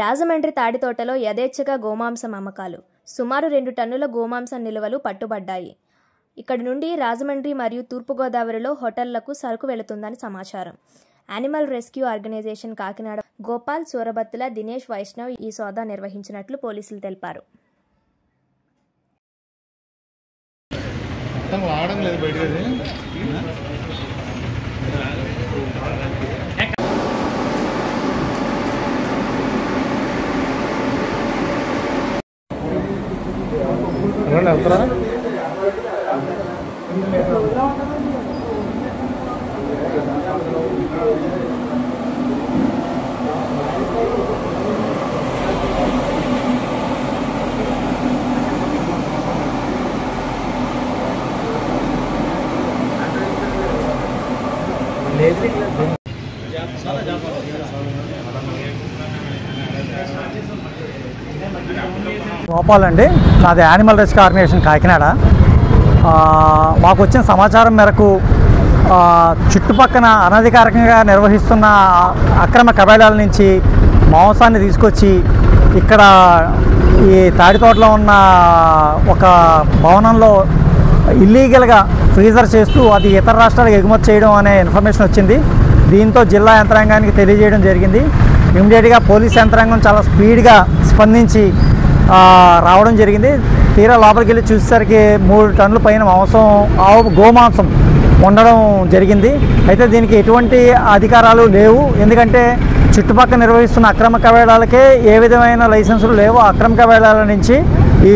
రాజమండ్రి తాడితోటలో యథేచ్ఛగా గోమాంసం అమ్మకాలు. సుమారు 2 టన్నుల గోమాంసం నిల్వలు పట్టుబడ్డాయి. ఇక్కడి నుండి రాజమండ్రి మరియు తూర్పుగోదావరిలో హోటళ్లకు సరుకు వెళుతుందని సమాచారం. Animal rescue organisation Kakinada Gopal, Surabattula, Dinesh Vaishnav ఈ సోదా నిర్వహించినట్లు పోలీసులు తెలిపారు. గోపాల్ అండి, నాది యానిమల్ రెస్క్యూ ఆర్గనైజేషన్ కాకినాడ. మాకు వచ్చిన సమాచారం మేరకు చుట్టుపక్కల అనధికారికంగా నిర్వహిస్తున్న అక్రమ కబేళాల నుంచి మాంసాన్ని తీసుకొచ్చి ఇక్కడ ఈ తాడితోటలో ఉన్న ఒక భవనంలో ఇల్లీగల్గా ఫ్రీజర్ చేస్తూ అది ఇతర రాష్ట్రాలకు ఎగుమతి చేయడం అనే ఇన్ఫర్మేషన్ వచ్చింది. దీంతో జిల్లా యంత్రాంగానికి తెలియజేయడం జరిగింది. ఇమ్మీడియట్గా పోలీస్ యంత్రాంగం చాలా స్పీడ్గా స్పందించి రావడం జరిగింది. తీరా లోపలికి వెళ్ళి చూసేసరికి 3 టన్నుల పైన గోమాంసం ఉండడం జరిగింది. అయితే దీనికి ఎటువంటి అధికారాలు లేవు. ఎందుకంటే చుట్టుపక్కల నిర్వహిస్తున్న అక్రమ కబేళాలకే ఏ విధమైన లైసెన్సులు లేవు. అక్రమ కబేళాల నుంచి ఈ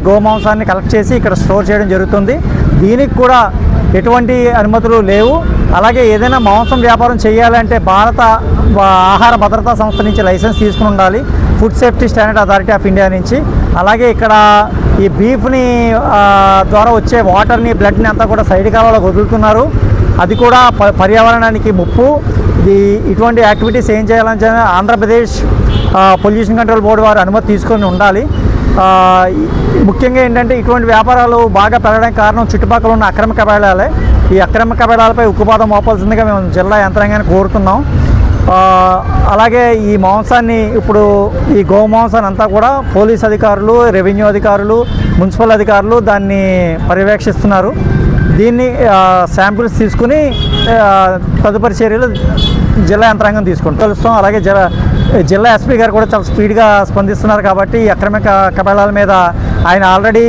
గోమాంసాన్ని కలెక్ట్ చేసి ఇక్కడ స్టోర్ చేయడం జరుగుతుంది. దీనికి కూడా ఎటువంటి అనుమతులు లేవు. అలాగే ఏదైనా మాంసం వ్యాపారం చేయాలంటే భారత ఆహార భద్రతా సంస్థ నుంచి లైసెన్స్ తీసుకుని ఉండాలి, food safety standard authority of India నుంచి. అలాగే ఇక్కడ ఈ బీఫ్ని ద్వారా వచ్చే వాటర్ని, బ్లడ్ని అంతా కూడా సైడ్ కాలంలో వదులుతున్నారు. అది కూడా పర్యావరణానికి ముప్పు. ఇటువంటి యాక్టివిటీస్ ఏం చేయాలని ఆంధ్రప్రదేశ్ పొల్యూషన్ కంట్రోల్ బోర్డు వారు అనుమతి తీసుకొని ఉండాలి. ముఖ్యంగా ఏంటంటే ఇటువంటి వ్యాపారాలు బాగా పెరగడానికి కారణం చుట్టుపక్కల ఉన్న అక్రమ కబేళాలే. ఈ అక్రమ కబేళాలపై ఉక్కుపాదం మోపాల్సిందిగా మేము జిల్లా యంత్రాంగాన్ని కోరుతున్నాం. అలాగే ఈ మాంసాన్ని ఇప్పుడు ఈ గోమాంసాన్ని అంతా కూడా పోలీస్ అధికారులు, రెవెన్యూ అధికారులు, మున్సిపల్ అధికారులు దాన్ని పర్యవేక్షిస్తున్నారు. దీన్ని శాంపిల్స్ తీసుకుని తదుపరి చర్యలు జిల్లా యంత్రాంగం తెలుస్తాం. అలాగే జిల్లా ఎస్పీ గారు కూడా చాలా స్పీడ్గా స్పందిస్తున్నారు. కాబట్టి ఈ అక్రమ కబేళాల మీద ఆయన ఆల్రెడీ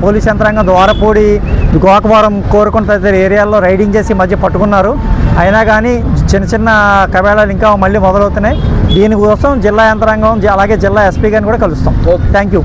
పోలీస్ యంత్రాంగం ద్వారపూడి, గోకవరం, కోరుకొండ తదితర ఏరియాల్లో రైడింగ్ చేసి మధ్య పట్టుకున్నారు. అయినా కానీ చిన్న కబేళాలు ఇంకా మళ్ళీ మొదలవుతున్నాయి. దీనికోసం జిల్లా యంత్రాంగం అలాగే జిల్లా ఎస్పీ గారిని కూడా కలుస్తాం. Thank you.